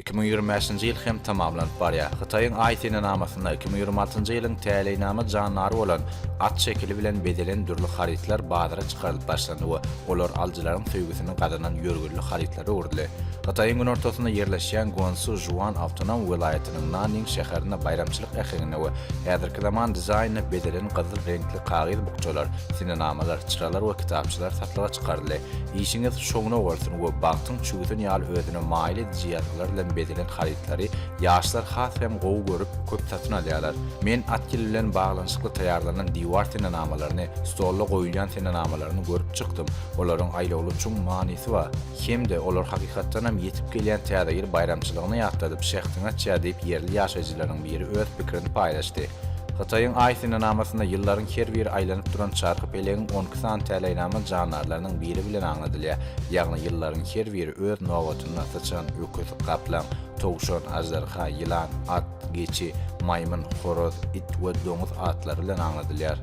2025-nji ýyl hem tamamlanyp barýar. Hytaýyň aýtyny namasynda 2026-njy ýylyň täleýnama janlary bolan at şekili bilen bedelen dürli haritler bazyra çykarylyp başlandy. Olar aljylaryň söýgüsini gadanan ýörgürli haritler urdy. Hytaýyň gün ortasynda ýerleşýän Guangsu Juan awtonom welaýatynyň Nanning şäherine bayramçylyk ähligine we häzirki zaman dizaýny bedelen gyzyl reňkli kagyz bukçalar, sinenamalar, çıralar we kitapçylar satlyga çykardy. İşiňiz şoňuna bolsun we bagtyň çügütün ýaly özüne maýly diýýatlar bilen bedelen haritlary ýaşlar has hem gowy görüp köp satyn alýarlar. Men atkil bilen baglanyşykly taýýarlanan diwar sinenamalaryny, stolga goýulýan sinenamalaryny görüp çykdym. Olaryň aýlawly üçin manysy bar. Hemde olar hakykatdan hem ýetip gelýän täze bayramçylygyny ýatladyp şähtiňe çädip ýerli ýaşaýjylaryň biri öz pikirini paýlaşdy. Hytaýyň aýtyny namasynda ýyllaryň her bir aýlanyp duran çarky pelegiň 12 san täleýnama janarlarynyň biri bilen aňladylýar. Ýagny ýyllaryň her biri öz nowatyny saçan öküz, gaplan, towşan, ajdarha, ýylan, at, geçi, maýmun, horoz, it we doňuz atlary bilen aňladylýar.